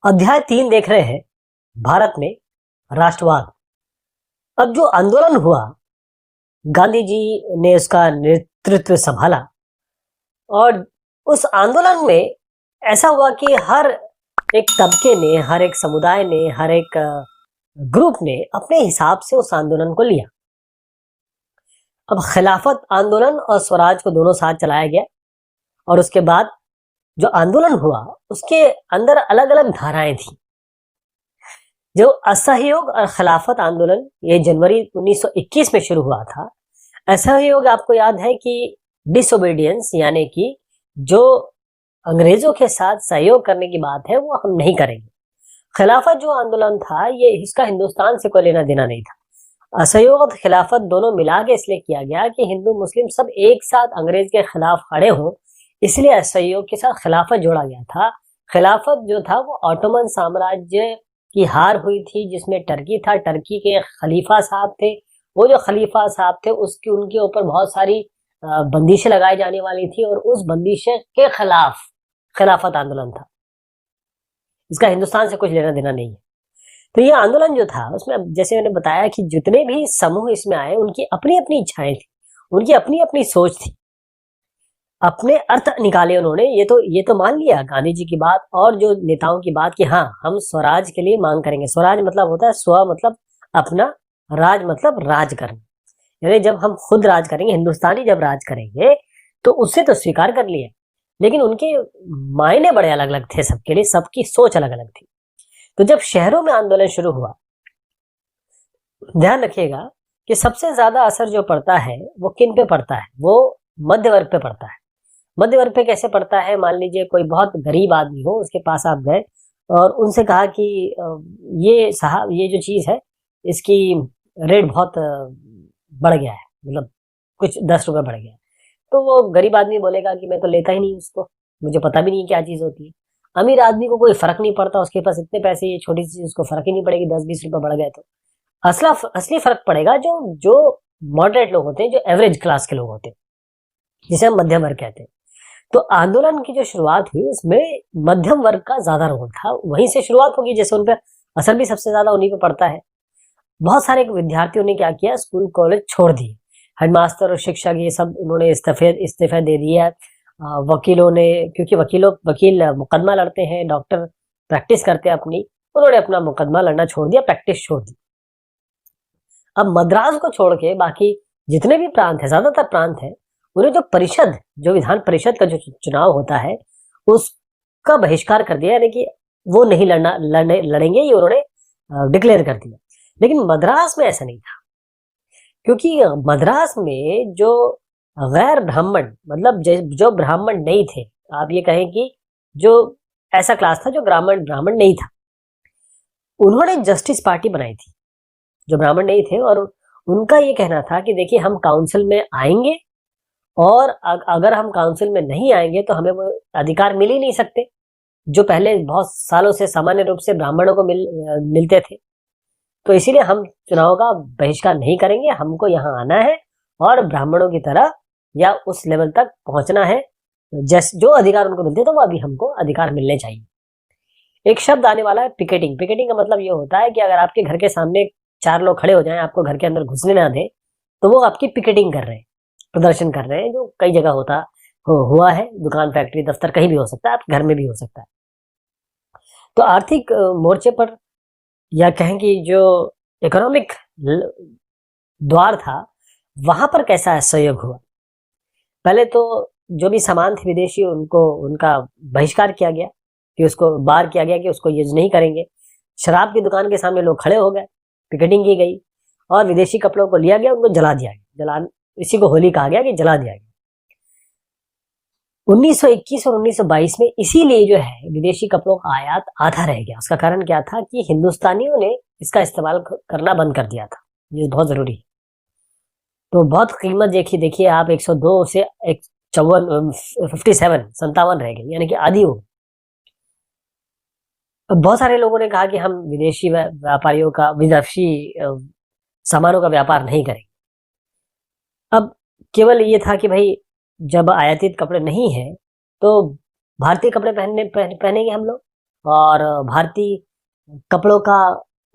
अध्याय 3 देख रहे हैं। भारत में राष्ट्रवाद। अब जो आंदोलन हुआ, गांधी जी ने उसका नेतृत्व संभाला और उस आंदोलन में ऐसा हुआ कि हर एक तबके ने, हर एक समुदाय ने, हर एक ग्रुप ने अपने हिसाब से उस आंदोलन को लिया। अब खिलाफत आंदोलन और स्वराज को दोनों साथ चलाया गया और उसके बाद जो आंदोलन हुआ उसके अंदर अलग अलग धाराएं थी। जो असहयोग और खिलाफत आंदोलन ये जनवरी 1921 में शुरू हुआ था। असहयोग आपको याद है कि डिसोबीडियंस, यानी कि जो अंग्रेजों के साथ सहयोग करने की बात है वो हम नहीं करेंगे। खिलाफत जो आंदोलन था ये इसका हिंदुस्तान से कोई लेना देना नहीं था। असहयोग और खिलाफत दोनों मिला के इसलिए किया गया कि हिंदू मुस्लिम सब एक साथ अंग्रेज के खिलाफ खड़े हों, इसलिए असहयोग के साथ खिलाफत जोड़ा गया था। खिलाफत जो था वो ऑटोमन साम्राज्य की हार हुई थी, जिसमें टर्की था। टर्की के खलीफा साहब थे। वो जो खलीफा साहब थे उनके ऊपर बहुत सारी बंदिशें लगाई जाने वाली थी और उस बंदिशें के खिलाफ खिलाफत आंदोलन था। इसका हिंदुस्तान से कुछ लेना देना नहीं है। तो ये आंदोलन जो था उसमें जैसे मैंने बताया कि जितने भी समूह इसमें आए उनकी अपनी अपनी इच्छाएं थी, उनकी अपनी अपनी सोच थी, अपने अर्थ निकाले उन्होंने। ये तो मान लिया गांधी जी की बात और जो नेताओं की बात कि हाँ हम स्वराज के लिए मांग करेंगे। स्वराज मतलब होता है स्व मतलब अपना, राज मतलब राज करना, यानी जब हम खुद राज करेंगे, हिंदुस्तानी जब राज करेंगे तो उससे तो स्वीकार कर लिया, लेकिन उनके मायने बड़े अलग अलग थे सबके लिए, सबकी सोच अलग अलग थी। तो जब शहरों में आंदोलन शुरू हुआ, ध्यान रखिएगा कि सबसे ज्यादा असर जो पड़ता है वो किन पे पड़ता है, वो मध्य वर्ग पे पड़ता है। मध्य वर्ग पे कैसे पड़ता है? मान लीजिए कोई बहुत गरीब आदमी हो, उसके पास आप गए और उनसे कहा कि ये साहब ये जो चीज है इसकी रेट बहुत बढ़ गया है, मतलब कुछ 10 रुपए बढ़ गया है। तो वो गरीब आदमी बोलेगा कि मैं तो लेता ही नहीं उसको, मुझे पता भी नहीं क्या चीज होती है। अमीर आदमी को कोई फर्क नहीं पड़ता, उसके पास इतने पैसे, ये छोटी सी चीज उसको फर्क ही नहीं पड़ेगी, 10-20 रुपए बढ़ गए तो। असली फर्क पड़ेगा जो जो मॉडरेट लोग होते हैं, जो एवरेज क्लास के लोग होते हैं, जिसे हम मध्यम वर्ग कहते हैं। तो आंदोलन की जो शुरुआत हुई उसमें मध्यम वर्ग का ज्यादा रोल था, वहीं से शुरुआत होगी, जैसे उन पर असर भी सबसे ज्यादा उन्हीं पे पड़ता है। बहुत सारे विद्यार्थियों ने क्या किया, स्कूल कॉलेज छोड़ दिए। हेडमास्टर और शिक्षक ये सब उन्होंने इस्तीफे दे दिया। वकीलों ने, क्योंकि वकील मुकदमा लड़ते हैं, डॉक्टर प्रैक्टिस करते हैं अपनी, उन्होंने अपना मुकदमा लड़ना छोड़ दिया, प्रैक्टिस छोड़ दी। अब मद्रास को छोड़ के बाकी जितने भी प्रांत है, ज्यादातर प्रांत है, उन्हें जो विधान परिषद का जो चुनाव होता है उसका बहिष्कार कर दिया, यानी कि वो नहीं लड़ेंगे, ये उन्होंने डिक्लेयर कर दिया। लेकिन मद्रास में ऐसा नहीं था, क्योंकि मद्रास में जो गैर ब्राह्मण, मतलब जो ब्राह्मण नहीं थे, आप ये कहें कि जो ऐसा क्लास था जो ब्राह्मण नहीं था, उन्होंने जस्टिस पार्टी बनाई थी, जो ब्राह्मण नहीं थे। और उनका ये कहना था कि देखिए हम काउंसिल में आएंगे और अगर हम काउंसिल में नहीं आएंगे तो हमें वो अधिकार मिल ही नहीं सकते जो पहले बहुत सालों से सामान्य रूप से ब्राह्मणों को मिलते थे। तो इसीलिए हम चुनाव का बहिष्कार नहीं करेंगे, हमको यहाँ आना है और ब्राह्मणों की तरह या उस लेवल तक पहुंचना है, जो अधिकार उनको मिलते तो वो अभी हमको अधिकार मिलने चाहिए। एक शब्द आने वाला है पिकेटिंग। पिकेटिंग का मतलब ये होता है कि अगर आपके घर के सामने 4 लोग खड़े हो जाएं, आपको घर के अंदर घुसने ना दें, तो वो आपकी पिकेटिंग कर रहे हैं, प्रदर्शन कर रहे हैं, जो कई जगह हुआ है, दुकान, फैक्ट्री, दफ्तर, कहीं भी हो सकता है, आपके घर में भी हो सकता है। तो आर्थिक मोर्चे पर, या कहें कि जो इकोनॉमिक द्वार था, वहां पर कैसा सहयोग हुआ? पहले तो जो भी सामान थे विदेशी, उनका बहिष्कार किया गया, कि उसको बार किया गया कि उसको यूज नहीं करेंगे। शराब की दुकान के सामने लोग खड़े हो गए, पिकेटिंग की गई और विदेशी कपड़ों को लिया गया, उनको जला दिया गया। इसी को होली कहा गया कि जला दिया गया। 1921 और 1922 में इसीलिए जो है विदेशी कपड़ों का आयात आधा रह गया। उसका कारण क्या था कि हिंदुस्तानियों ने इसका इस्तेमाल करना बंद कर दिया था। ये बहुत जरूरी है। तो बहुत कीमत देखिए आप, 102 से 57 रह गई, यानी कि आधी हो। बहुत सारे लोगों ने कहा कि हम विदेशी व्यापारियों का, विदेशी सामानों का व्यापार नहीं करेंगे। अब केवल ये था कि भाई जब आयातित कपड़े नहीं है तो भारतीय कपड़े पहनेंगे हम लोग। और भारतीय कपड़ों का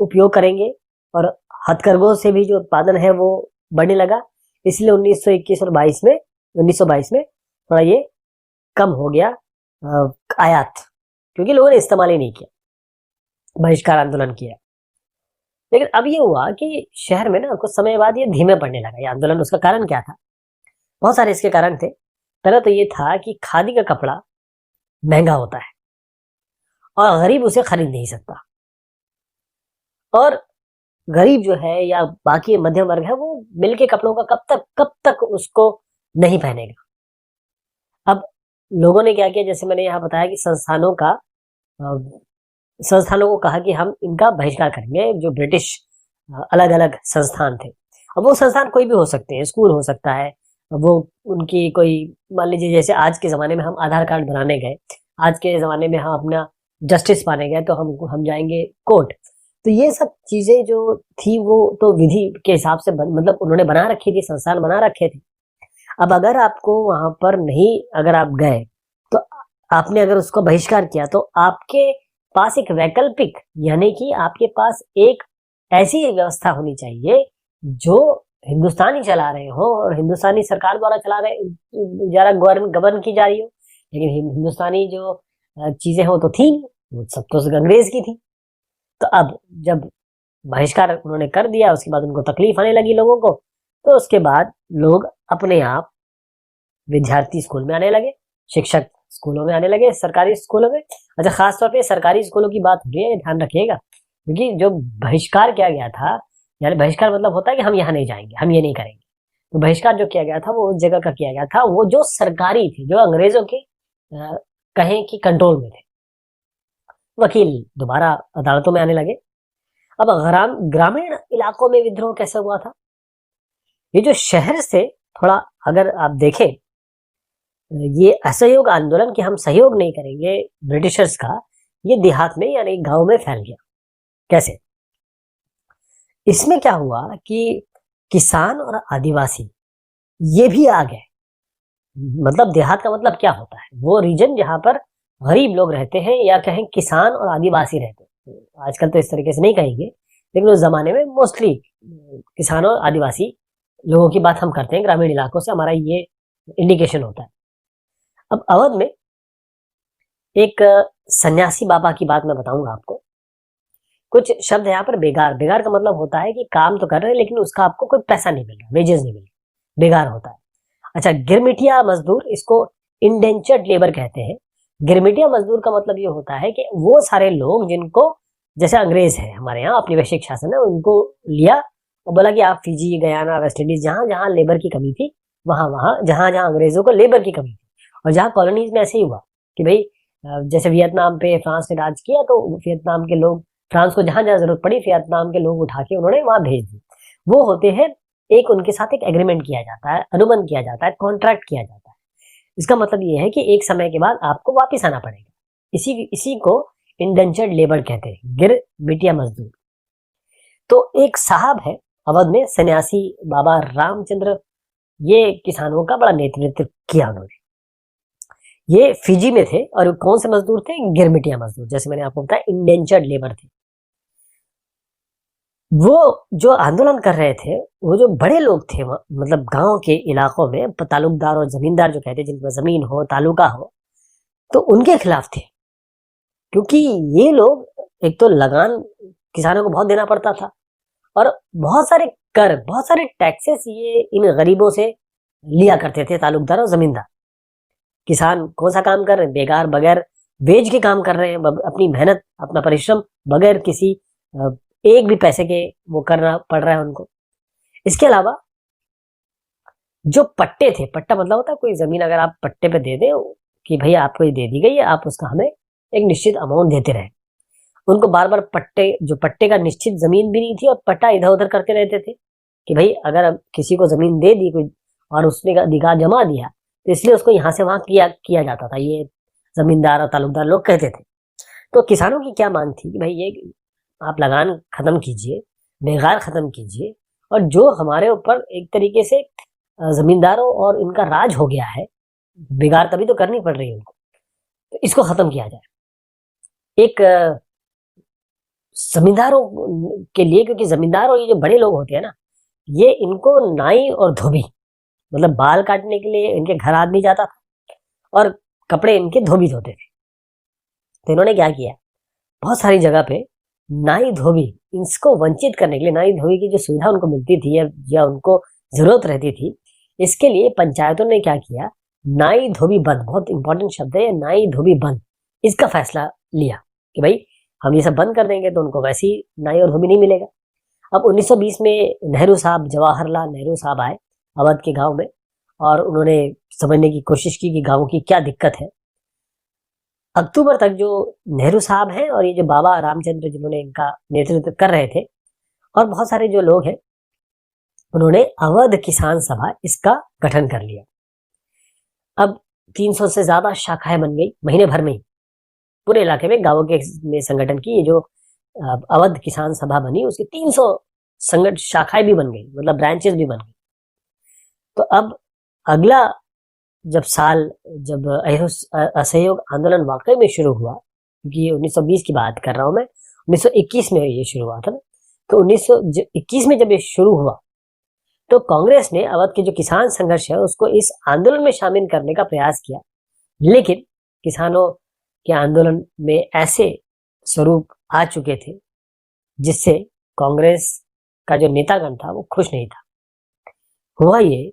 उपयोग करेंगे और हथकरघों से भी जो उत्पादन है वो बढ़ने लगा। इसलिए 1921 और 1922 में थोड़ा ये कम हो गया आयात, क्योंकि लोगों ने इस्तेमाल ही नहीं किया, बहिष्कार आंदोलन किया। लेकिन अब ये हुआ कि शहर में ना कुछ समय बाद ये धीमे पड़ने लगा ये आंदोलन। उसका कारण क्या था? बहुत सारे इसके कारण थे। पहला तो ये था कि खादी का कपड़ा महंगा होता है और गरीब उसे खरीद नहीं सकता, और गरीब जो है या बाकी मध्यम वर्ग है वो मिलके कपड़ों का कब तक उसको नहीं पहनेगा। अब लोगों ने क्या किया, जैसे मैंने यहाँ बताया कि संस्थानों को कहा कि हम इनका बहिष्कार करेंगे। जो ब्रिटिश अलग अलग संस्थान थे, अब वो संस्थान कोई भी हो सकते हैं, स्कूल हो सकता है, वो उनकी कोई, मान लीजिए जैसे आज के ज़माने में हम आधार कार्ड बनाने गए, आज के ज़माने में हम अपना जस्टिस पाने गए, तो हम जाएंगे कोर्ट। तो ये सब चीज़ें जो थी वो तो विधि के हिसाब से मतलब उन्होंने बना रखी थी, संस्थान बना रखे थे। अब अगर आपको वहां पर नहीं, अगर आप गए तो आपने अगर उसको बहिष्कार किया, तो आपके पास एक वैकल्पिक, यानी कि आपके पास एक ऐसी व्यवस्था होनी चाहिए जो हिंदुस्तानी चला रहे हो और हिंदुस्तानी सरकार द्वारा चला रहे जरा गवर्न की जा रही हो। लेकिन हिंदुस्तानी जो चीजें हो तो थी, वो सब तो अंग्रेज की थी। तो अब जब बहिष्कार उन्होंने कर दिया, उसके बाद उनको तकलीफ आने लगी लोगों को, तो उसके बाद लोग अपने आप, विद्यार्थी स्कूल में आने लगे, शिक्षक स्कूलों में आने लगे, सरकारी स्कूलों में। अच्छा, खासतौर पे सरकारी स्कूलों की बात हो रही है, ध्यान रखिएगा, क्योंकि जो बहिष्कार किया गया था, यानी बहिष्कार मतलब होता है कि हम यहाँ नहीं जाएंगे, हम ये नहीं करेंगे। तो बहिष्कार जो किया गया था वो उस जगह का किया गया था, वो जो सरकारी थी, जो अंग्रेजों के कहें कि कंट्रोल में थे। वकील दोबारा अदालतों में आने लगे। अब ग्रामीण इलाकों में विद्रोह कैसे हुआ था? ये जो शहर से थोड़ा, अगर आप देखें, ये असहयोग आंदोलन कि हम सहयोग नहीं करेंगे ब्रिटिशर्स का, ये देहात में यानी गांव में फैल गया। कैसे? इसमें क्या हुआ कि किसान और आदिवासी ये भी आ गए। मतलब देहात का मतलब क्या होता है? वो रीजन जहां पर गरीब लोग रहते हैं, या कहें किसान और आदिवासी रहते हैं। आजकल तो इस तरीके से नहीं कहेंगे, लेकिन उस जमाने में मोस्टली किसान और आदिवासी लोगों की बात हम करते हैं, ग्रामीण इलाकों से हमारा ये इंडिकेशन होता है। अब अवध में एक सन्यासी बाबा की बात मैं बताऊंगा आपको। कुछ शब्द यहाँ पर बेगार, बेगार का मतलब होता है कि काम तो कर रहे हैं लेकिन उसका आपको कोई पैसा नहीं मिल रहा, वेजेस नहीं मिल रहा, बेगार होता है। अच्छा, गिरमिटिया मजदूर, इसको इंडेंचर्ड लेबर कहते हैं। गिरमिटिया मजदूर का मतलब ये होता है कि वो सारे लोग जिनको, जैसे अंग्रेज है हमारे यहाँ, अपनी वैश्विक शासन है, उनको लिया और बोला कि आप फिजी, गयाना, वेस्ट इंडीज, जहां जहां लेबर की कमी थी, वहां वहां जहां जहां अंग्रेजों को लेबर की कमी थी, और जहां कॉलोनीज में ऐसे ही हुआ कि भाई जैसे वियतनाम पे फ्रांस ने राज किया, तो वियतनाम के लोग, फ्रांस को जहां जहां जरूरत पड़ी, वियतनाम के लोग उठा के उन्होंने वहां भेज दी। वो होते हैं, एक उनके साथ एक एग्रीमेंट किया जाता है, अनुबंध किया जाता है, कॉन्ट्रैक्ट किया जाता है। इसका मतलब ये है कि एक समय के बाद आपको वापिस आना पड़ेगा। इसी को इंडेंचर्ड लेबर कहते हैं, गिर मिटिया मजदूर। तो एक साहब है अवध में, सन्यासी बाबा रामचंद्र, ये किसानों का बड़ा नेतृत्व किया उन्होंने। ये फिजी में थे, और कौन से मजदूर थे? गिरमिटिया मजदूर, जैसे मैंने आपको बताया इंडेंचर्ड लेबर थे। वो जो आंदोलन कर रहे थे, वो जो बड़े लोग थे, मतलब गांव के इलाकों में तालुकदार और जमींदार जो कहते हैं, जिनके पास जमीन हो, तालुका हो, तो उनके खिलाफ थे। क्योंकि ये लोग, एक तो लगान किसानों को बहुत देना पड़ता था, और बहुत सारे कर, बहुत सारे टैक्सेस ये इन गरीबों से लिया करते थे, तालुकदार और जमींदार। किसान कौन सा काम कर रहे हैं? बेकार, बगैर वेज के काम कर रहे हैं, अपनी मेहनत, अपना परिश्रम बगैर किसी एक भी पैसे के वो करना पड़ रहा है उनको। इसके अलावा जो पट्टे थे, पट्टा मतलब होता है कोई जमीन अगर आप पट्टे पे दे दे कि भैया आपको ये दे दी गई है, आप उसका हमें एक निश्चित अमाउंट देते रहे। उनको बार बार पट्टे का निश्चित जमीन भी नहीं थी, और पट्टा इधर उधर करते रहते थे कि भाई अगर किसी को जमीन दे दी कोई और उसने अधिकार जमा दिया, तो इसलिए उसको यहाँ से वहां किया जाता था, ये जमींदार और तालुकदार लोग कहते थे। तो किसानों की क्या मांग थी कि भाई ये आप लगान खत्म कीजिए, बेगार खत्म कीजिए, और जो हमारे ऊपर एक तरीके से जमींदारों और इनका राज हो गया है, बेगार तभी तो करनी पड़ रही है उनको, तो इसको खत्म किया जाए। एक जमींदारों के लिए, क्योंकि जमींदार और ये जो बड़े लोग होते हैं ना, ये इनको नाई और धोबी, मतलब बाल काटने के लिए इनके घर आदमी जाता था और कपड़े इनके धोबी धोते थे। तो इन्होंने क्या किया, बहुत सारी जगह पे नाई धोबी इसको वंचित करने के लिए, नाई धोबी की जो सुविधा उनको मिलती थी या उनको जरूरत रहती थी, इसके लिए पंचायतों ने क्या किया, नाई धोबी बंद, बहुत इंपॉर्टेंट शब्द है नाई धोबी बंद, इसका फैसला लिया कि भाई हम ये सब बंद कर देंगे तो उनको वैसी नाई और धोबी नहीं मिलेगा। अब 1920 में नेहरू साहब, जवाहरलाल नेहरू साहब आए अवध के गांव में और उन्होंने समझने की कोशिश की कि गांव की क्या दिक्कत है। अक्टूबर तक जो नेहरू साहब हैं और ये जो बाबा रामचंद्र जिन्होंने इनका नेतृत्व कर रहे थे और बहुत सारे जो लोग हैं, उन्होंने अवध किसान सभा इसका गठन कर लिया। अब 300 से ज्यादा शाखाएं बन गई महीने भर में ही, पूरे इलाके में गांवों के में संगठन की ये जो अवध किसान सभा बनी, उसकी 300 संगठन शाखाएं भी बन गई, मतलब ब्रांचेस भी बन गई। तो अब अगला जब असहयोग आंदोलन वाकई में शुरू हुआ, क्योंकि 1920 की बात कर रहा हूं मैं, 1921 में ये शुरू हुआ था ना, तो 1921 में जब ये शुरू हुआ तो कांग्रेस ने अवध के जो किसान संघर्ष है उसको इस आंदोलन में शामिल करने का प्रयास किया, लेकिन किसानों के आंदोलन में ऐसे स्वरूप आ चुके थे जिससे कांग्रेस का जो नेतागण था वो खुश नहीं था। हुआ ये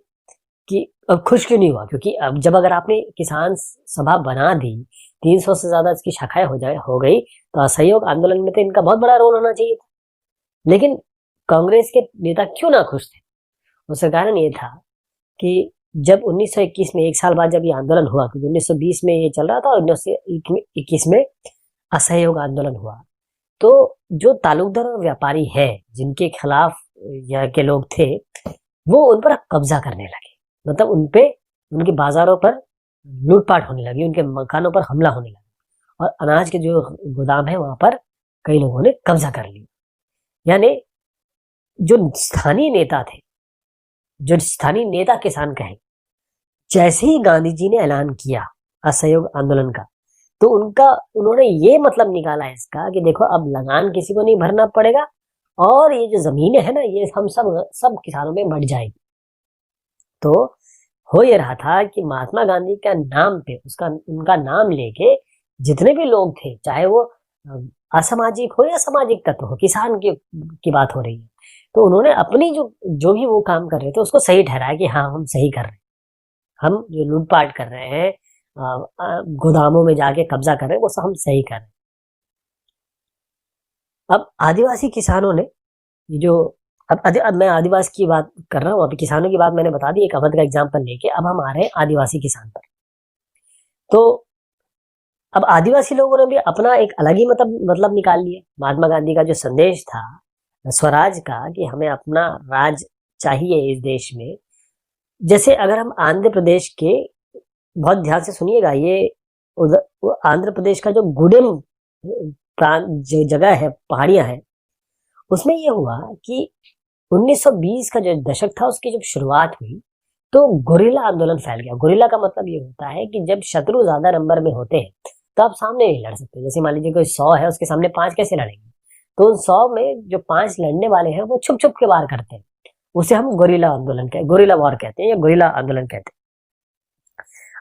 कि अब खुश क्यों नहीं हुआ, क्योंकि अब जब अगर आपने किसान सभा बना दी, 300 से ज्यादा इसकी शाखाएं हो गई, तो असहयोग आंदोलन में तो इनका बहुत बड़ा रोल होना चाहिए था। लेकिन कांग्रेस के नेता क्यों ना खुश थे, उसका कारण ये था कि जब 1921 में, एक साल बाद जब ये आंदोलन हुआ, क्योंकि 1920 में ये चल रहा था और 1921 में असहयोग आंदोलन हुआ, तो जो तालुकदार और व्यापारी है जिनके खिलाफ यहाँ के लोग थे, वो उन पर कब्जा करने लगे, मतलब उनपे, उनके बाजारों पर लूटपाट होने लगी, उनके मकानों पर हमला होने लगा और अनाज के जो गोदाम है वहां पर कई लोगों ने कब्जा कर लिया। यानी जो स्थानीय नेता थे, जो स्थानीय नेता किसान कहे, जैसे ही गांधी जी ने ऐलान किया असहयोग आंदोलन का, तो उन्होंने ये मतलब निकाला इसका कि देखो अब लगान किसी को नहीं भरना पड़ेगा और ये जो जमीनें है ना, ये हम सब किसानों में बंट जाएगी। तो हो ये रहा था कि महात्मा गांधी का नाम पे, उनका नाम लेके जितने भी लोग थे, चाहे वो असामाजिक हो या सामाजिक तत्व हो, किसान की बात हो रही है, तो उन्होंने अपनी जो भी वो काम कर रहे थे उसको सही ठहराया कि हाँ हम सही कर रहे हैं, हम जो लूटपाट कर रहे हैं, गोदामों में जाके कब्जा कर रहे हैं, वो सब हम सही कर रहे हैं। अब आदिवासी किसानों ने जो अब मैं आदिवासी की बात कर रहा हूँ, अभी किसानों की बात मैंने बता दी एक अवध का एग्जांपल लेके, अब हम आ रहे हैं आदिवासी किसान पर। तो अब आदिवासी लोगों ने भी अपना एक अलग ही मतलब निकाल लिया। महात्मा गांधी का जो संदेश था स्वराज का, कि हमें अपना राज चाहिए इस देश में, जैसे अगर हम आंध्र प्रदेश के, बहुत ध्यान से सुनिएगा, ये आंध्र प्रदेश का जो गुडेम जो जगह है, पहाड़ियां है, उसमें ये हुआ कि 1920 का जो दशक था उसकी जब शुरुआत हुई तो गुरिल्ला आंदोलन फैल गया। गुरिल्ला का मतलब ये होता है कि जब शत्रु ज्यादा नंबर में होते हैं तो आप सामने नहीं लड़ सकते। जैसे मान लीजिए कोई 100 है, उसके सामने 5 कैसे लड़ेंगे, तो उन 100 में जो 5 लड़ने वाले हैं वो छुप छुप के वार करते हैं, उसे हम गुरिल्ला वॉर कहते हैं या गुरिल्ला आंदोलन कहते हैं।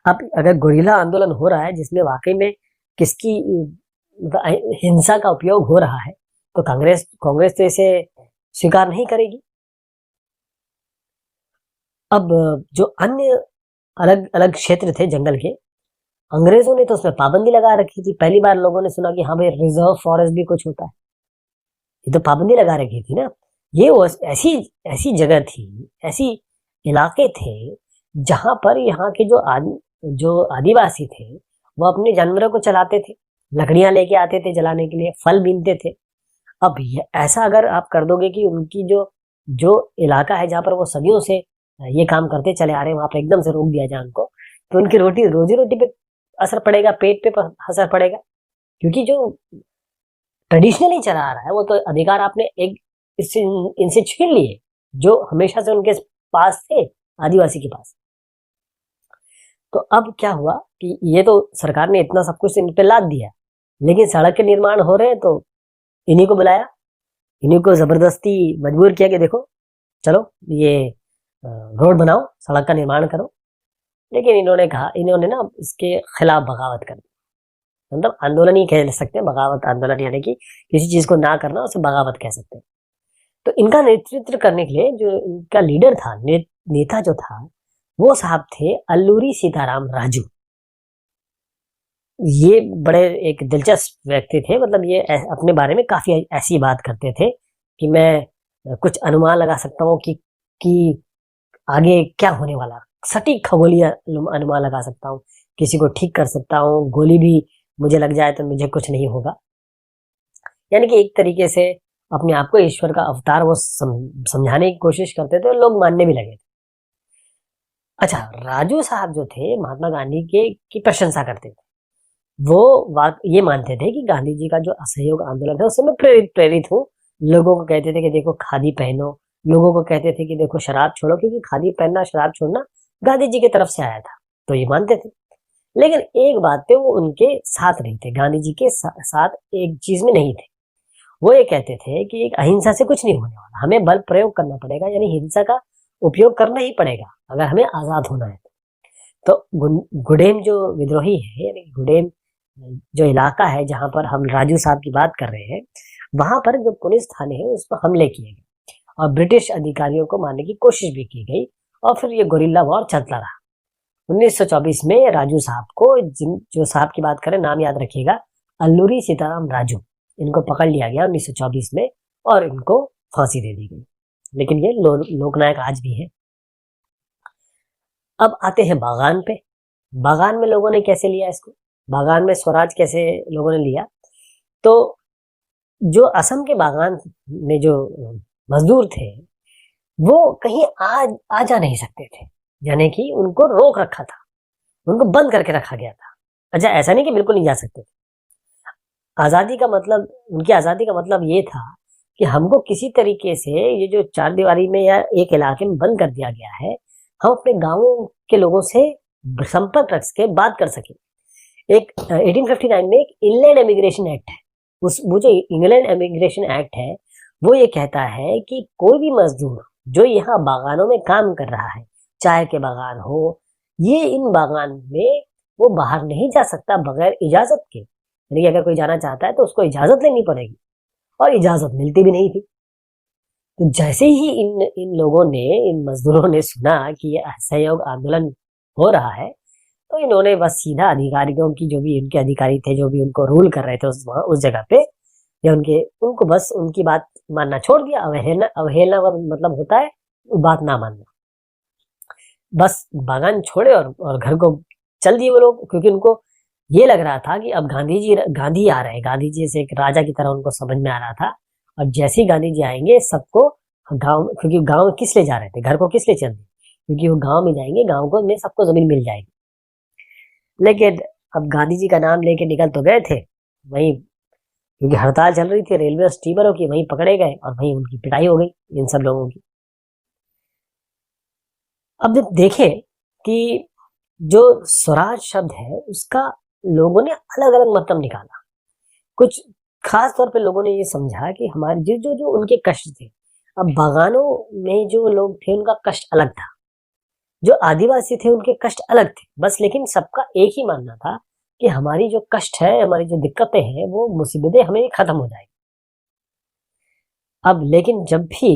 अब अगर गुरिल्ला आंदोलन हो रहा है जिसमें वाकई में किसकी हिंसा का उपयोग हो रहा है, तो कांग्रेस तो इसे स्वीकार नहीं करेगी। अब जो अन्य अलग अलग क्षेत्र थे जंगल के, अंग्रेजों ने तो उसमें पाबंदी लगा रखी थी। पहली बार लोगों ने सुना कि हाँ भाई रिजर्व फॉरेस्ट भी कुछ होता है, ये तो पाबंदी लगा रखी थी ना। ये ऐसी जगह थी, ऐसी इलाके थे जहां पर यहाँ के जो आदिवासी थे वो अपने जानवरों को चलाते थे, लकड़ियां लेके आते थे जलाने के लिए, फल बीनते थे। अब ऐसा अगर आप कर दोगे कि उनकी जो इलाका है जहां पर वो सदियों से ये काम करते चले आ रहे हैं, वहां पर एकदम से रोक दिया जाए उनको, तो उनकी रोजी रोटी पे असर पड़ेगा, पेट पे असर पड़ेगा। क्योंकि जो ट्रेडिशनली चला आ रहा है वो तो अधिकार आपने इनसे छीन लिए जो हमेशा से उनके पास थे, आदिवासी के पास। तो अब क्या हुआ कि ये तो सरकार ने इतना सब कुछ इन पे लाद दिया, लेकिन सड़क के निर्माण हो रहे हैं तो इन्हीं को बुलाया, इन्हीं को जबरदस्ती मजबूर किया कि देखो चलो ये रोड बनाओ, सड़क का निर्माण करो। लेकिन इन्होंने ना इसके खिलाफ बगावत कर दी। मतलब आंदोलन ही कह सकते हैं, बगावत आंदोलन यानी कि किसी चीज को ना करना, उसे बगावत कह सकते हैं। तो इनका नेतृत्व करने के लिए जो इनका लीडर था, नेता जो था, वो साहब थे अल्लूरी सीताराम राजू। ये बड़े एक दिलचस्प व्यक्ति थे। मतलब ये अपने बारे में काफी ऐसी बात करते थे कि मैं कुछ अनुमान लगा सकता हूँ कि आगे क्या होने वाला, सटीक खगोलीय अनुमान लगा सकता हूँ, किसी को ठीक कर सकता हूँ, गोली भी मुझे लग जाए तो मुझे कुछ नहीं होगा। यानी कि एक तरीके से अपने आप को ईश्वर का अवतार वो समझाने की कोशिश करते थे, लोग मानने भी लगे। अच्छा, राजू साहब जो थे महात्मा गांधी के की प्रशंसा करते थे। वो ये मानते थे कि गांधी जी का जो असहयोग आंदोलन है उससे मैं प्रेरित हूँ। लोगों को कहते थे कि देखो खादी पहनो, लोगों को कहते थे कि देखो शराब छोड़ो, क्योंकि खादी पहनना शराब छोड़ना गांधी जी की तरफ से आया था, तो ये मानते थे। लेकिन एक बात पे वो उनके साथ नहीं थे, गांधी जी के साथ एक चीज में नहीं थे। वो ये कहते थे कि एक अहिंसा से कुछ नहीं होने वाला, हमें बल प्रयोग करना पड़ेगा, यानी हिंसा का उपयोग करना ही पड़ेगा अगर हमें आजाद होना है। तो गुडेम जो विद्रोही है, यानी गुडेम जो इलाका है जहां पर हम राजू साहब की बात कर रहे हैं, वहां पर जो पुलिस थाने है उस पर हमले किए गए और ब्रिटिश अधिकारियों को मारने की कोशिश भी की गई, और फिर ये गोरिल्ला वॉर चलता रहा। 1924 में राजू साहब को, जो साहब की बात करें नाम याद रखिएगा, अल्लूरी सीताराम राजू, इनको पकड़ लिया गया 1924 में और इनको फांसी दे दी गई। लेकिन ये लोकनायक आज भी है। अब आते हैं बागान पे। बागान में लोगों ने कैसे लिया इसको, बागान में स्वराज कैसे लोगों ने लिया। तो जो असम के बागान में जो मजदूर थे वो कहीं आ जा नहीं सकते थे, यानी कि उनको रोक रखा था, उनको बंद करके रखा गया था। अच्छा, ऐसा नहीं कि बिल्कुल नहीं जा सकते थे। आजादी का मतलब, उनकी आजादी का मतलब ये था कि हमको किसी तरीके से ये जो चार दीवारी में या एक इलाके में बंद कर दिया गया है, हम अपने गांवों के लोगों से संपर्क रख के बात कर सके। एक 1859 में एक इंग्लैंड इमिग्रेशन एक्ट है, वो जो इंग्लैंड इमिग्रेशन एक्ट है वो ये कहता है कि कोई भी मजदूर जो यहाँ बागानों में काम कर रहा है, चाय के बागान हो, ये इन बागान में वो बाहर नहीं जा सकता बगैर इजाजत के। यानी अगर कोई जाना चाहता है तो उसको इजाजत लेनी पड़ेगी, और इजाजत मिलती भी नहीं थी। तो जैसे ही इन लोगों ने, इन मजदूरों ने सुना कि ये असहयोग आंदोलन हो रहा है, तो इन्होंने बस सीधा अधिकारियों की, जो भी उनके अधिकारी थे, जो भी उनको रूल कर रहे थे उस जगह पे, या उनको बस उनकी बात मानना छोड़ दिया। अवहेलना मतलब होता है बात ना मानना। बस बागान छोड़े और घर को चल दिए वो लोग, क्योंकि उनको ये लग रहा था कि अब गांधी आ रहे हैं, गांधी जी से एक राजा की तरह उनको समझ में आ रहा था। और जैसे ही गांधी जी आएंगे सबको गांव, क्योंकि गांव किस लिए जा रहे थे, घर को किस लिए चल दिए, क्योंकि वो गांव में जाएंगे, गांव को में सबको जमीन मिल जाएगी। लेकिन अब गांधी जी का नाम लेके निकल तो गए थे, वहीं क्योंकि हड़ताल चल रही थी रेलवे और स्टीमरों की, वहीं पकड़े गए और वहीं उनकी पिटाई हो गई इन सब लोगों की। अब जब देखें कि जो स्वराज शब्द है उसका लोगों ने अलग अलग मतलब निकाला। कुछ खास तौर पे लोगों ने ये समझा कि हमारे जो जो उनके कष्ट थे, अब बागानों में जो लोग थे उनका कष्ट अलग था, जो आदिवासी थे उनके कष्ट अलग थे, बस। लेकिन सबका एक ही मानना था कि हमारी जो कष्ट है, हमारी जो दिक्कतें हैं, वो मुसीबतें हमें खत्म हो जाएगी। अब लेकिन जब भी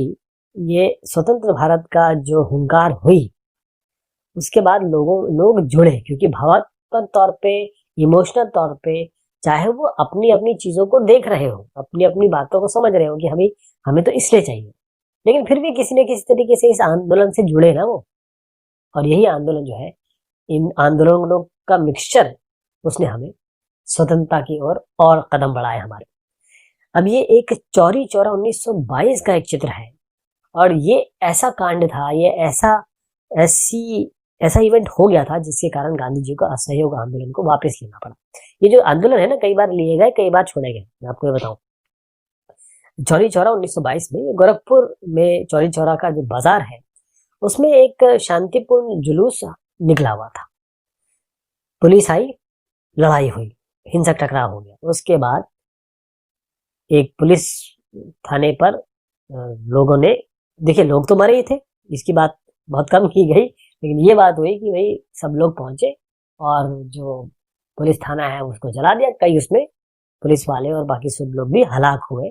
ये स्वतंत्र भारत का जो हुंकार हुई, उसके बाद लोग जुड़े, क्योंकि भावनात्मक तौर पे, इमोशनल तौर पे, चाहे वो अपनी अपनी चीजों को देख रहे हो, अपनी अपनी बातों को समझ रहे हो कि हमें तो इसलिए चाहिए, लेकिन फिर भी किसी न किसी तरीके से इस आंदोलन से जुड़े ना वो। और यही आंदोलन जो है, इन आंदोलनों का मिक्सचर, उसने हमें स्वतंत्रता की ओर और कदम बढ़ाए हमारे। अब ये एक चौरी चौरा 1922 का एक चित्र है, और ये ऐसा कांड था, ये ऐसा इवेंट हो गया था जिसके कारण गांधी जी को असहयोग आंदोलन को वापस लेना पड़ा। ये जो आंदोलन है ना, कई बार लिए गए, कई बार छोड़े गए। मैं आपको ये बताऊं, चौरी चौरा 1922 में गोरखपुर में चौरी चौरा का जो बाजार है उसमें एक शांतिपूर्ण जुलूस निकला हुआ था। पुलिस आई, लड़ाई हुई, हिंसक टकराव हो गया। उसके बाद एक पुलिस थाने पर लोगों ने, देखिए लोग तो मरे ही थे, इसकी बात बहुत कम की गई, लेकिन ये बात हुई कि भाई सब लोग पहुंचे और जो पुलिस थाना है उसको जला दिया। कई उसमें पुलिस वाले और बाकी सब लोग भी हलाक हुए,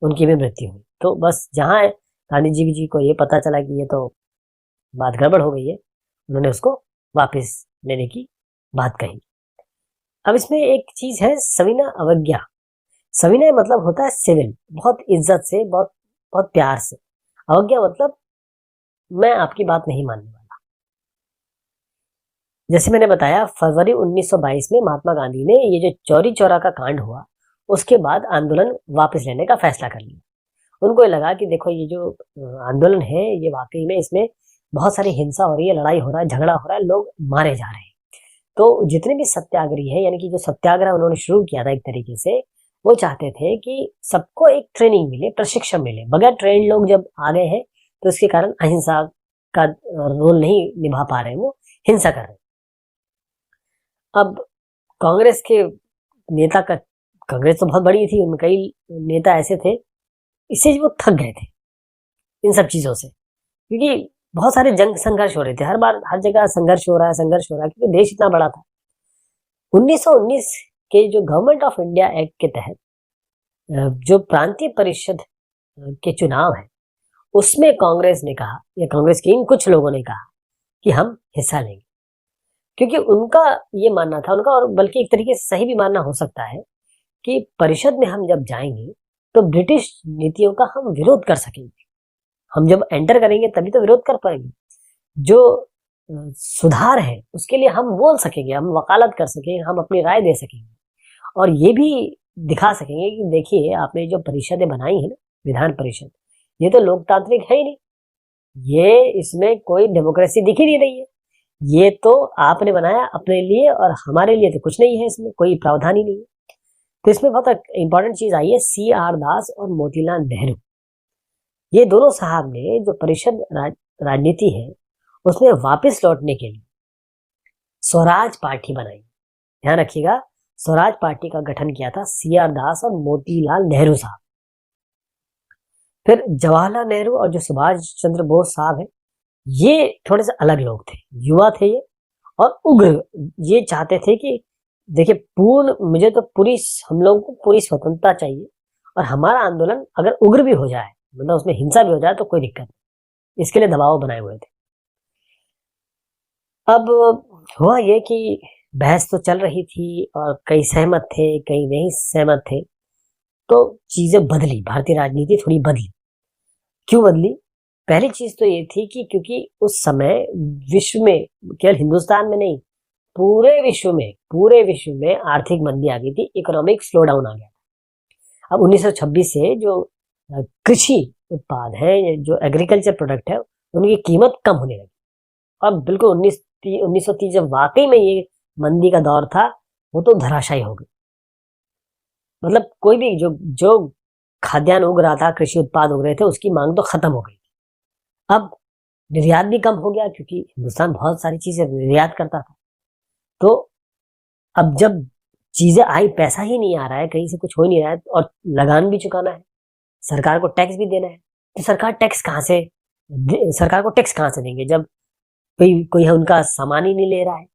उनकी भी मृत्यु हुई। तो बस जहाँ गांधी जी को ये पता चला कि ये तो बात गड़बड़ हो गई है, उन्होंने उसको वापस लेने की बात कही। अब इसमें एक चीज है सविनय अवज्ञा। सविनय मतलब होता है सिविल, बहुत इज्जत से, बहुत बहुत प्यार से। अवज्ञा मतलब मैं आपकी बात नहीं मानने वाला। जैसे मैंने बताया, फरवरी 1922 में महात्मा गांधी ने ये जो चौरी चौरा का कांड हुआ, उसके बाद आंदोलन वापस लेने का फैसला कर लिया। उनको ये लगा कि देखो ये जो आंदोलन है, ये वाकई में इसमें बहुत सारी हिंसा हो रही है, लड़ाई हो रहा है, झगड़ा हो रहा है, लोग मारे जा रहे हैं। तो जितने भी सत्याग्रही है, यानी कि जो सत्याग्रह उन्होंने शुरू किया था एक तरीके से, वो चाहते थे कि सबको एक ट्रेनिंग मिले, प्रशिक्षण मिले। बगैर ट्रेन लोग जब आ गए हैं तो इसके कारण अहिंसा का रोल नहीं निभा पा रहे, वो हिंसा कर रहे हैं। अब कांग्रेस के नेता का, कांग्रेस तो बहुत बड़ी थी, उनमें कई नेता ऐसे थे, इससे वो थक गए थे इन सब चीजों से, क्योंकि बहुत सारे जंग संघर्ष हो रहे थे, हर बार हर जगह संघर्ष हो रहा है, क्योंकि देश इतना बड़ा था। 1919 के जो गवर्नमेंट ऑफ इंडिया एक्ट के तहत जो प्रांतीय परिषद के चुनाव है, उसमें कांग्रेस ने कहा, या कांग्रेस के इन कुछ लोगों ने कहा कि हम हिस्सा लेंगे, क्योंकि उनका ये मानना था, उनका, और बल्कि एक तरीके से सही भी मानना हो सकता है, कि परिषद में हम जब जाएंगे तो ब्रिटिश नीतियों का हम विरोध कर सकेंगे। हम जब एंटर करेंगे तभी तो विरोध कर पाएंगे। जो सुधार है उसके लिए हम बोल सकेंगे, हम वकालत कर सकेंगे, हम अपनी राय दे सकेंगे, और ये भी दिखा सकेंगे कि देखिए आपने जो परिषदें बनाई है ना, विधान परिषद, ये तो लोकतांत्रिक है ही नहीं, ये इसमें कोई डेमोक्रेसी दिख ही नहीं रही है, ये तो आपने बनाया अपने लिए और हमारे लिए तो कुछ नहीं है, इसमें कोई प्रावधान ही नहीं है। तो इसमें बहुत इंपॉर्टेंट चीज आई है, CR दास और मोतीलाल नेहरू, ये दोनों साहब ने जो परिषद राजनीति है उसमें वापस लौटने के लिए स्वराज पार्टी बनाई। ध्यान रखिएगा, स्वराज पार्टी का गठन किया था CR दास और मोतीलाल नेहरू साहब। फिर जवाहरलाल नेहरू और जो सुभाष चंद्र बोस साहब है, ये थोड़े से अलग लोग थे, युवा थे ये, और उग्र, ये चाहते थे कि देखिए मुझे तो हम लोगों को पूरी स्वतंत्रता चाहिए, और हमारा आंदोलन अगर उग्र भी हो जाए, मतलब उसमें हिंसा भी हो जाए तो कोई दिक्कत नहीं, इसके लिए दबाव बनाए हुए थे। अब हुआ ये कि बहस तो चल रही थी और कई सहमत थे, कई नहीं सहमत थे, तो चीजें बदली, भारतीय राजनीति थोड़ी बदली। क्यों बदली? पहली चीज तो ये थी कि क्योंकि उस समय विश्व में, केवल हिंदुस्तान में नहीं, पूरे विश्व में आर्थिक मंदी आ गई थी, इकोनॉमिक स्लो डाउन आ गया। अब 1926 से जो कृषि उत्पाद है, जो एग्रीकल्चर प्रोडक्ट है, उनकी कीमत कम होने लगी। अब बिल्कुल 1930 जब वाकई में ये मंदी का दौर था, वो तो धराशायी हो गई। मतलब कोई भी जो खाद्यान्न उग रहा था, कृषि उत्पाद उग रहे थे, उसकी मांग तो खत्म हो गई। अब निर्यात भी कम हो गया, क्योंकि हिंदुस्तान बहुत सारी चीजें निर्यात करता था। तो अब जब चीजें आई, पैसा ही नहीं आ रहा है, कहीं से कुछ हो ही नहीं रहा है, और लगान भी चुकाना है, सरकार को टैक्स भी देना है, तो सरकार को टैक्स कहां से देंगे जब कोई उनका सामान ही नहीं ले रहा है,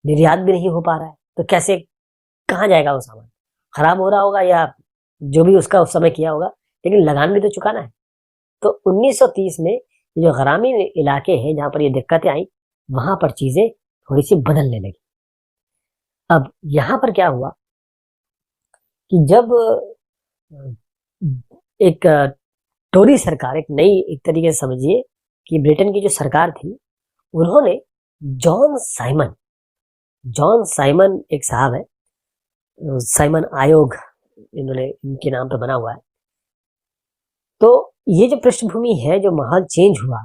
निर्यात भी नहीं हो पा रहा है, तो कैसे, कहाँ जाएगा वो सामान? खराब हो रहा होगा या जो भी उसका उस समय किया होगा, लेकिन लगान भी तो चुकाना है। तो 1930 में जो ग्रामीण इलाके हैं जहां पर ये दिक्कतें आई, वहां पर चीजें थोड़ी सी बदलने लगी। अब यहां पर क्या हुआ कि जब एक टोरी सरकार, एक नई, एक तरीके से समझिए कि ब्रिटेन की जो सरकार थी, उन्होंने जॉन साइमन एक साहब है, साइमन आयोग इनके नाम पर बना हुआ है। तो ये जो पृष्ठभूमि है, जो माहौल चेंज हुआ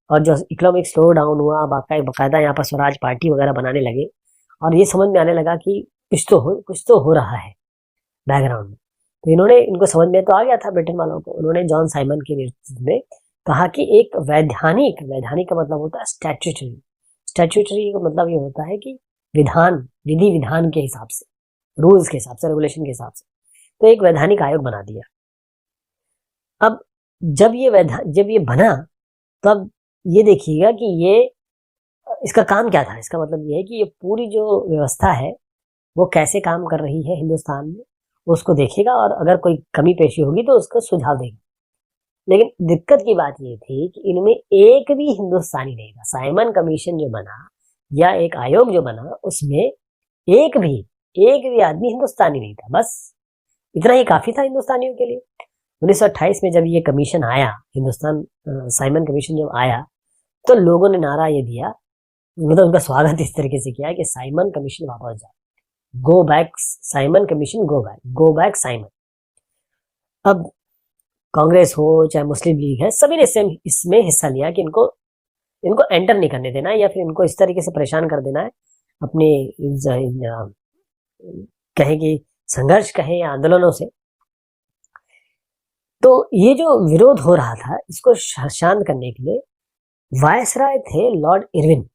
और जो इकोनॉमिक स्लो डाउन हुआ, बाकायदा यहाँ पर स्वराज पार्टी वगैरह बनाने लगे, और ये समझ में आने लगा कि कुछ तो हो रहा है बैकग्राउंड में। तो इनको समझ में तो आ गया था ब्रिटेन वालों को। उन्होंने जॉन साइमन के नेतृत्व में कहा कि एक वैधानिक का मतलब होता है स्टैट्यूटरी का मतलब ये होता है कि विधि विधान के हिसाब से, रूल्स के हिसाब से, रेगुलेशन के हिसाब से। तो एक वैधानिक आयोग बना दिया। अब जब ये बना, तब ये देखिएगा कि ये इसका काम क्या था। इसका मतलब ये है कि ये पूरी जो व्यवस्था है वो कैसे काम कर रही है हिंदुस्तान में, उसको देखेगा और अगर कोई कमी पेशी होगी तो उसको सुझाव देगा। लेकिन दिक्कत की बात ये थी कि इनमें एक भी हिंदुस्तानी नहीं था। साइमन कमीशन जो बना या एक आयोग जो बना, उसमें एक भी आदमी हिंदुस्तानी नहीं था। बस इतना ही काफी था हिंदुस्तानियों के लिए। 1928 में जब ये कमीशन आया, हिंदुस्तान साइमन कमीशन जब आया, तो लोगों ने नारा ये दिया, मतलब उनका स्वागत इस तरीके से किया कि साइमन कमीशन वापस जाए, go back Simon commission, go back Simon. अब कांग्रेस हो चाहे मुस्लिम लीग है, सभी ने इसमें हिस्सा लिया कि इनको एंटर नहीं करने देना है या फिर इनको इस तरीके से परेशान कर देना है अपने कहें कि संघर्ष कहें या आंदोलनों से। तो ये जो विरोध हो रहा था, इसको शांत करने के लिए वायसराय थे लॉर्ड इरविन।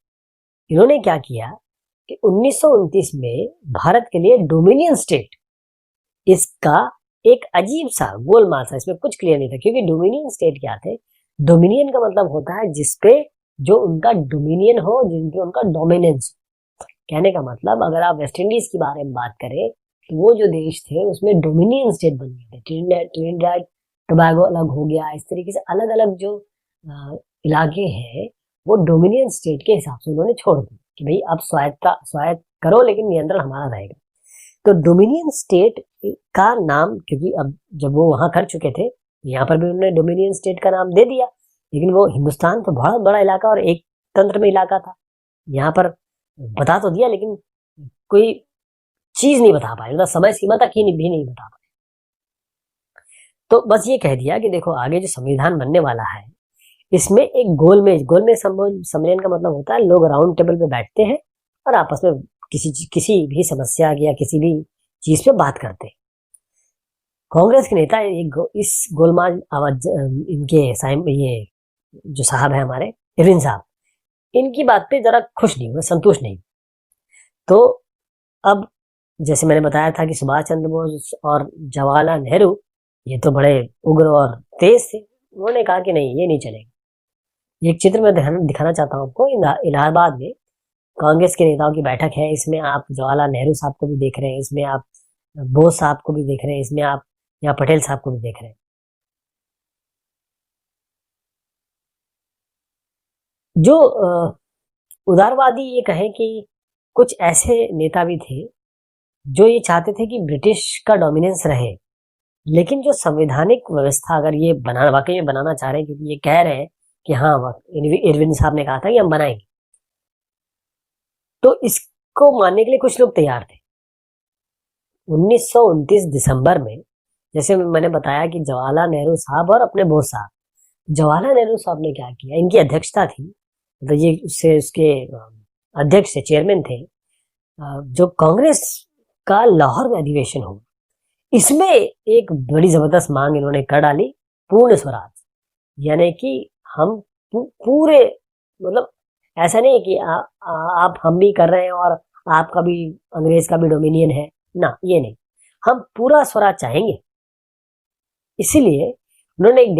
इन्होंने क्या किया कि 1929 में भारत के लिए डोमिनियन स्टेट, इसका एक अजीब सा गोलमाल था, इसमें कुछ क्लियर नहीं था। क्योंकि डोमिनियन स्टेट क्या थे? डोमिनियन का मतलब होता है जिसपे जो उनका डोमिनियन हो, जिनपे उनका डोमिनेंस। कहने का मतलब, अगर आप वेस्ट इंडीज के बारे में बात करें तो वो जो देश थे उसमें डोमिनियन स्टेट बन गए थे। ट्रिनिडाद टोबैगो अलग हो गया, इस तरीके से अलग अलग जो इलाके हैं वो डोमिनियन स्टेट के हिसाब से उन्होंने छोड़ दिया कि भाई अब स्वायत्त करो लेकिन नियंत्रण हमारा रहेगा। तो डोमिनियन स्टेट का नाम, क्योंकि अब जब वो वहां कर चुके थे यहाँ पर भी उन्होंने डोमिनियन स्टेट का नाम दे दिया, लेकिन वो हिंदुस्तान तो बहुत बड़ा इलाका और एक तंत्र में इलाका था। यहाँ पर बता तो दिया लेकिन कोई चीज नहीं बता पाए, मतलब समय सीमा तक ही भी नहीं बता पाए। तो बस ये कह दिया कि देखो आगे जो संविधान बनने वाला है इसमें एक गोलमेज सम्मेलन का मतलब होता है लोग राउंड टेबल पे बैठते हैं और आपस में किसी भी समस्या या किसी भी चीज पे बात करते हैं। कांग्रेस के नेता इस गोलमाल आवाज इनके ये जो साहब है हमारे इरविन साहब, इनकी बात पे जरा खुश नहीं हुए, संतुष्ट नहीं। तो अब जैसे मैंने बताया था कि सुभाष चंद्र बोस और जवाहरलाल नेहरू ये तो बड़े उग्र और तेज थे। उन्होंने कहा कि नहीं, ये नहीं चलेगा। एक चित्र में दिखाना चाहता हूँ आपको। इलाहाबाद में कांग्रेस के नेताओं की बैठक है। इसमें आप जवाहरलाल नेहरू साहब को भी देख रहे हैं, इसमें आप बोस साहब को भी देख रहे हैं, इसमें आप या पटेल साहब को भी देख रहे हैं। जो उदारवादी ये कहें कि कुछ ऐसे नेता भी थे जो ये चाहते थे कि ब्रिटिश का डोमिनेंस रहे, लेकिन जो संवैधानिक व्यवस्था अगर ये वाकई में बनाना चाह रहे हैं, क्योंकि ये कह रहे हैं कि हाँ, इरविन साहब ने कहा था कि हम बनाएंगे, तो इसको मानने के लिए कुछ लोग तैयार थे। 1929 दिसंबर में, जैसे मैंने बताया कि जवाहरलाल नेहरू साहब और अपने बोस साहब, जवाहरलाल नेहरू साहब ने क्या किया, इनकी अध्यक्षता थी, तो ये उसके अध्यक्ष से चेयरमैन थे, जो कांग्रेस का लाहौर में अधिवेशन हुआ, इसमें एक बड़ी जबरदस्त मांग इन्होंने कर डाली, पूर्ण स्वराज। यानी कि हम पूरे, मतलब ऐसा नहीं कि आप हम भी कर रहे हैं और आपका भी अंग्रेज का भी डोमिनियन है ना, ये नहीं, हम पूरा स्वराज चाहेंगे। इसीलिए उन्होंने एक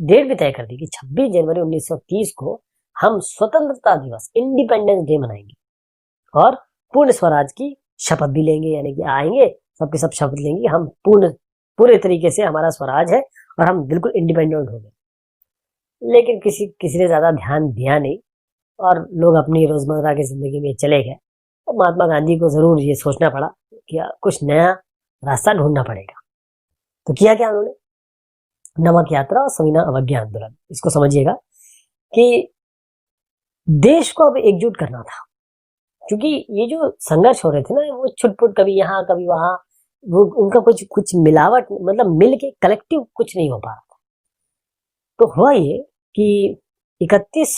डेट भी तय कर दी कि 26 जनवरी 1930 को हम स्वतंत्रता दिवस, इंडिपेंडेंस डे मनाएंगे और पूर्ण स्वराज की शपथ भी लेंगे। यानी कि आएंगे सबके सब शपथ लेंगे, हम पूरे तरीके से हमारा स्वराज है और हम बिल्कुल इंडिपेंडेंट हो गए। लेकिन किसी ने ज्यादा ध्यान दिया नहीं और लोग अपनी रोजमर्रा की जिंदगी में चले गए। और महात्मा गांधी को जरूर ये सोचना पड़ा कि कुछ नया रास्ता ढूंढना पड़ेगा। तो किया क्या उन्होंने? नमक यात्रा और सविनय अवज्ञा आंदोलन। इसको समझिएगा कि देश को अब एकजुट करना था, क्योंकि ये जो संघर्ष हो रहे थे ना, वो छुटपुट कभी यहाँ कभी वहां, वो उनका कुछ मिलावट, मतलब मिल के कलेक्टिव कुछ नहीं हो पा रहा था। तो हुआ ये कि 31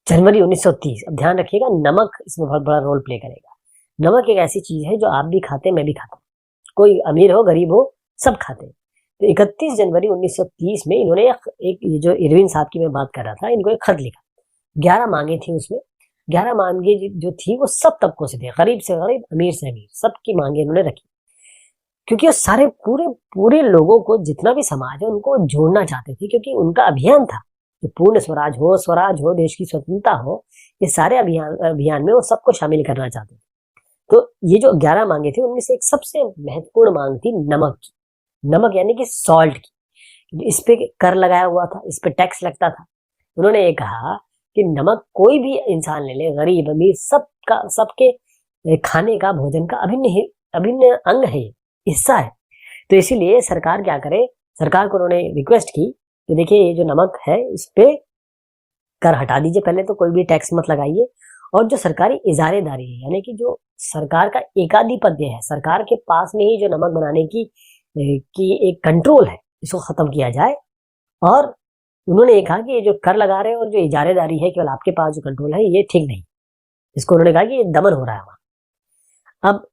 जनवरी 1930, अब ध्यान रखिएगा, नमक इसमें बहुत बड़ा रोल प्ले करेगा। नमक एक ऐसी चीज है जो आप भी खाते, मैं भी खाता हूँ, कोई अमीर हो गरीब हो सब खाते हैं। तो 31 जनवरी 1930 में इन्होंने एक ये जो इरविन साहब की मैं बात कर रहा था, इनको एक खत लिखा। 11 मांगे थी उसमें, 11 मांगे जो थी वो सब तबकों से थी, गरीब से गरीब, अमीर से अमीर, सबकी मांगे इन्होंने रखी, क्योंकि वो सारे पूरे पूरे लोगों को, जितना भी समाज है उनको जोड़ना चाहते थे, क्योंकि उनका अभियान था कि पूर्ण स्वराज हो, देश की स्वतंत्रता हो, ये सारे अभियान में वो सबको शामिल करना चाहते थे। तो ये जो 11 मांगे थी उनमें से एक सबसे महत्वपूर्ण मांग थी नमक की, नमक यानी कि सॉल्ट की। इस पे कर लगाया हुआ था, इस पे टैक्स लगता था। उन्होंने ये कहा कि नमक कोई भी इंसान ले ले, गरीब अमीर, सबका, सबके खाने का, भोजन का अभिन्न अंग है, हिस्सा है। तो इसीलिए सरकार क्या करे, सरकार को उन्होंने रिक्वेस्ट की कि देखिए ये जो नमक है इस पे कर हटा दीजिए, पहले तो कोई भी टैक्स मत लगाइए, और जो सरकारी इजारेदारी है, यानी कि जो सरकार का एकाधिपत्य है, सरकार के पास में ही जो नमक बनाने की एक कंट्रोल है, इसको खत्म किया जाए। और उन्होंने ये कहा कि ये जो कर लगा रहे हैं और जो इजारेदारी है केवल आपके पास जो कंट्रोल है, ये ठीक नहीं। इसको उन्होंने कहा कि ये दमन हो रहा है वहां। अब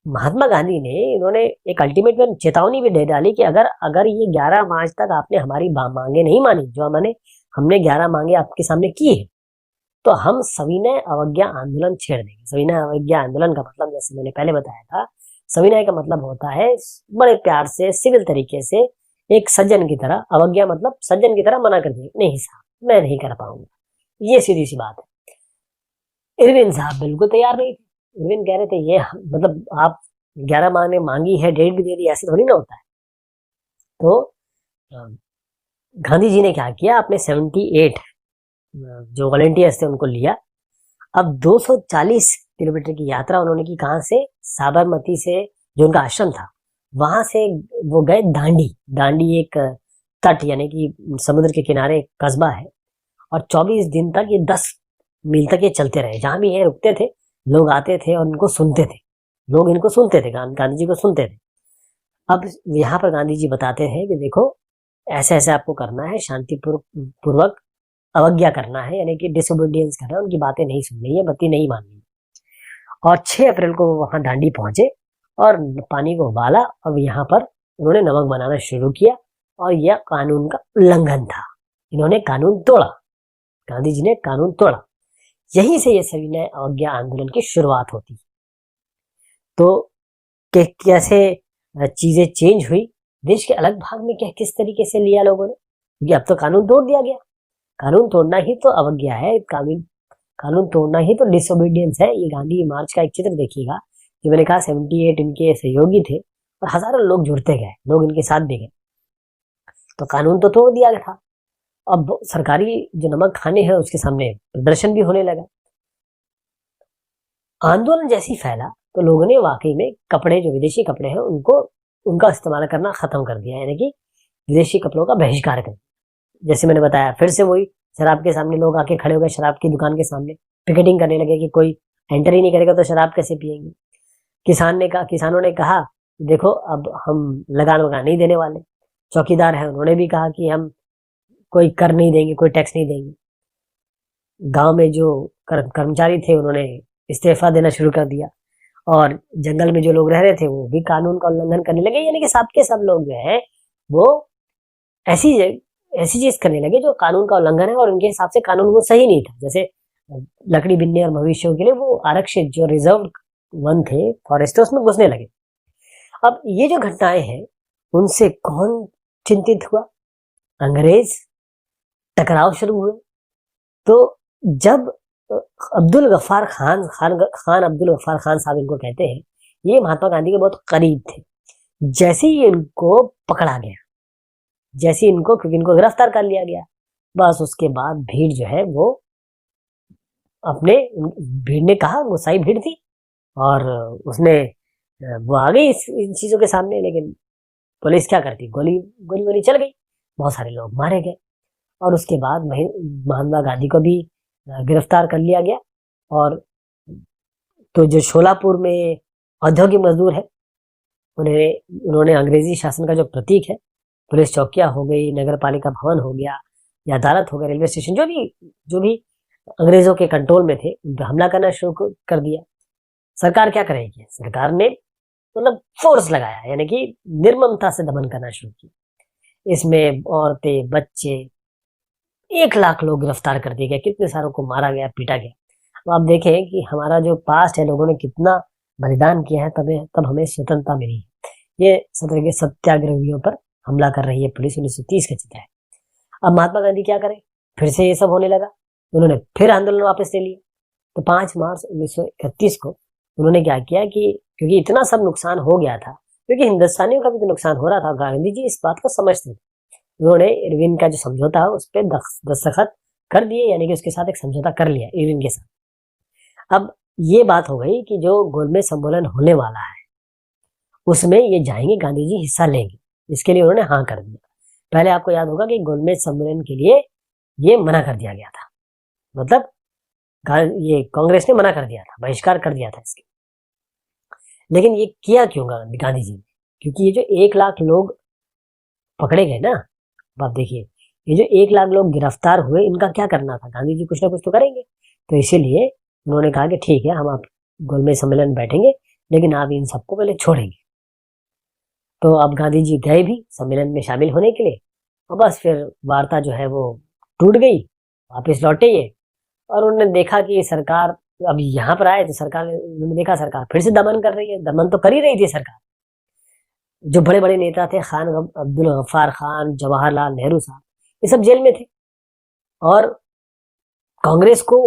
महात्मा गांधी ने, इन्होंने एक अल्टीमेट में चेतावनी भी दे डाली कि अगर ये 11 मार्च तक आपने हमारी मांगे नहीं मानी, जो हमने 11 मांगे आपके सामने की है, तो हम सविनय अवज्ञा आंदोलन छेड़ देंगे। सविनय अवज्ञा आंदोलन का मतलब, जैसे मैंने पहले बताया था, सविनय का मतलब होता है बड़े प्यार से, सिविल तरीके से, एक सज्जन की तरह, अवज्ञा मतलब सज्जन की तरह मना कर दिए, नहीं साहब मैं नहीं कर पाऊंगा, ये सीधी सी बात है। इरविन साहब बिल्कुल तैयार नहीं थे। इरविन कह रहे थे ये मतलब आप 11 माह ने मांगी है, डेट भी दे दी, ऐसे थोड़ी ना होता है। तो गांधी जी ने क्या किया, अपने 78 जो वॉलेंटियर्स थे उनको लिया। अब 240 किलोमीटर की यात्रा उन्होंने की, कहां से, साबरमती से, जो उनका आश्रम था वहां से वो गए दांडी। दांडी एक तट यानी कि समुद्र के किनारे एक कस्बा है, और 24 दिन तक ये 10 मील तक ये चलते रहे। जहां भी ये रुकते थे, लोग आते थे और इनको सुनते थे, लोग इनको सुनते थे, गांधी जी को सुनते थे। अब यहाँ पर गांधी जी बताते हैं कि देखो ऐसे ऐसे आपको करना है, शांतिपूर्वक अवज्ञा करना है, यानी कि डिसोबीडियंस करना है, उनकी बातें नहीं सुननी है, बत्ती नहीं माननी। और 6 अप्रैल को वो वहां दांडी पहुंचे और पानी को उबाला, अब यहाँ पर उन्होंने नमक बनाना शुरू किया, और यह कानून का उल्लंघन था। इन्होंने कानून तोड़ा, गांधी जी ने कानून तोड़ा। यहीं से ये सविनय अवज्ञा आंदोलन की शुरुआत होती। तो कैसे चीजें चेंज हुई, देश के अलग भाग में किस तरीके से लिया लोगों ने, क्योंकि अब तो कानून तोड़ दिया गया। कानून तोड़ना ही तो अवज्ञा है, कानून तोड़ना ही तो डिसोबीडियंस है। ये गांधी मार्च का एक चित्र देखिएगा, जो मैंने कहा 78 इनके सहयोगी थे और हजारों लोग जुड़ते गए, लोग इनके साथ भी गए। तो कानून तो तोड़ दिया गया था। अब सरकारी जो नमक खाने हैं उसके सामने प्रदर्शन भी होने लगा। आंदोलन जैसी फैला तो लोगों ने वाकई में कपड़े, जो विदेशी कपड़े हैं, उनका इस्तेमाल करना खत्म कर दिया, यानी कि विदेशी कपड़ों का बहिष्कार कर दिया। जैसे मैंने बताया, फिर से वही शराब के सामने लोग आके खड़े हो गए, शराब की दुकान के सामने पिकेटिंग करने लगे कि कोई एंटर ही नहीं करेगा तो शराब कैसे पिएंगे। किसानों ने कहा देखो अब हम लगान वगान नहीं देने वाले। चौकीदार है, उन्होंने भी कहा कि हम कोई कर नहीं देंगे, कोई टैक्स नहीं देंगे। गांव में जो कर्मचारी थे उन्होंने इस्तीफा देना शुरू कर दिया, और जंगल में जो लोग रह रहे थे वो भी कानून का उल्लंघन करने लगे, यानी कि सब के सब लोग जो है वो ऐसी चीज करने लगे जो कानून का उल्लंघन है, और उनके हिसाब से कानून वो सही नहीं था। जैसे लकड़ी बिनने और मवेशियों के लिए वो आरक्षित जो रिजर्व वन थे, फॉरेस्ट, उसमें घुसने लगे। अब ये जो घटनाएं हैं उनसे कौन चिंतित हुआ, अंग्रेज। टकराव शुरू हुए। तो जब अब्दुल गफ्फार खान अब्दुल गफ्फार खान साहब इनको कहते हैं, ये महात्मा गांधी के बहुत करीब थे। जैसे ही इनको पकड़ा गया, क्योंकि इनको गिरफ्तार कर लिया गया, बस उसके बाद भीड़ जो है वो भीड़ ने कहा, गुस्साई भीड़ थी, और वो आ गई इन चीजों के सामने। लेकिन पुलिस क्या करती, गोली चल गई, बहुत सारे लोग मारे गए, और उसके बाद महात्मा गांधी को भी गिरफ्तार कर लिया गया। और तो जो शोलापुर में औद्योगिक मजदूर है, उन्होंने अंग्रेजी शासन का जो प्रतीक है, पुलिस चौकियां हो गई, नगर पालिका भवन हो गया, या अदालत हो गया, रेलवे स्टेशन, जो भी अंग्रेजों के कंट्रोल में थे, उन पर हमला करना शुरू कर दिया। सरकार क्या करेगी, सरकार ने मतलब फोर्स लगाया, यानी कि निर्ममता से दमन करना शुरू किया। इसमें औरतें, बच्चे, 1 लाख लोग गिरफ्तार कर दिए गए, कितने सारों को मारा गया, पीटा गया। तो आप देखें कि हमारा जो पास्ट है, लोगों ने कितना बलिदान किया है, तब हमें स्वतंत्रता मिली है। ये सत्रह के सत्याग्रहियों पर हमला कर रही है पुलिस, 1930 का चित्र है। अब महात्मा गांधी क्या करें, फिर से ये सब होने लगा, उन्होंने फिर आंदोलन वापस ले लिया। तो 5 मार्च 1931 को उन्होंने क्या किया कि क्योंकि इतना सब नुकसान हो गया था, क्योंकि हिंदुस्तानियों का भी तो नुकसान हो रहा था, गांधी जी इस बात को समझते थे। उन्होंने इरविन का जो समझौता है उस पर दस्तखत कर दिए, यानी कि उसके साथ एक समझौता कर लिया इरविन के साथ। अब ये बात हो गई कि जो गोलमेज सम्मेलन होने वाला है उसमें ये जाएंगे, गांधी जी हिस्सा लेंगे, इसके लिए उन्होंने हाँ कर दिया। पहले आपको याद होगा कि गोलमेज सम्मेलन के लिए ये मना कर दिया गया था, मतलब ये कांग्रेस ने मना कर दिया था, बहिष्कार कर दिया था इसके। लेकिन ये किया क्यों गांधी जी ने? क्योंकि ये जो 1 लाख लोग पकड़े गए ना, आप देखिए, ये जो 1 लाख लोग गिरफ्तार हुए, इनका क्या करना था, गांधी जी कुछ ना कुछ तो करेंगे। तो इसीलिए उन्होंने कहा कि ठीक है, हम आप गोलमेज सम्मेलन में बैठेंगे, लेकिन आप इन सबको पहले छोड़ेंगे। तो अब गांधी जी गए भी सम्मेलन में शामिल होने के लिए, और बस फिर वार्ता जो है वो टूट गई, वापिस लौटे ये। और उन्होंने देखा कि सरकार, अब यहाँ पर आए तो सरकार, उन्होंने देखा सरकार फिर से दमन कर रही है। दमन तो कर ही रही थी सरकार। जो बड़े बड़े नेता थे, खान अब्दुल गफ्फार खान, जवाहरलाल नेहरू साहब, ये सब जेल में थे। और कांग्रेस को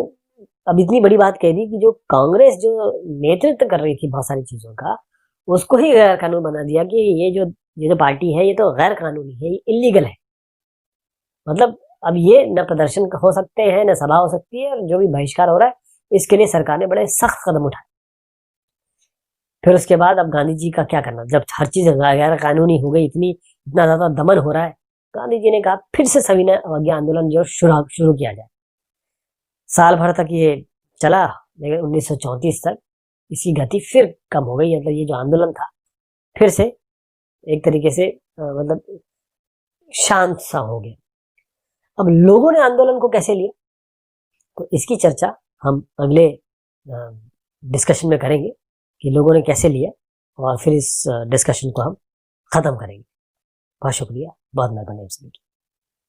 अब इतनी बड़ी बात कह दी कि जो कांग्रेस जो नेतृत्व कर रही थी बहुत सारी चीजों का, उसको ही गैर कानून बना दिया कि ये जो पार्टी है ये तो गैर कानूनी है, ये इलीगल है। मतलब अब ये न प्रदर्शन हो सकते हैं, न सभा हो सकती है, और जो भी बहिष्कार हो रहा है इसके लिए सरकार ने बड़े सख्त कदम उठाए। फिर उसके बाद अब गांधी जी का क्या करना, जब हर चीज गैर कानूनी हो गई, इतना ज्यादा दमन हो रहा है, गांधी जी ने कहा फिर से सविनय अवज्ञा आंदोलन जो शुरू किया जाए। साल भर तक ये चला, लेकिन 1934 तक इसकी गति फिर कम हो गई। मतलब ये जो आंदोलन था फिर से एक तरीके से मतलब शांत सा हो गया। अब लोगों ने आंदोलन को कैसे लिया, तो इसकी चर्चा हम अगले डिस्कशन में करेंगे कि लोगों ने कैसे लिया, और फिर इस डिस्कशन को हम खत्म करेंगे। बहुत शुक्रिया, बहुत मेहरबानी।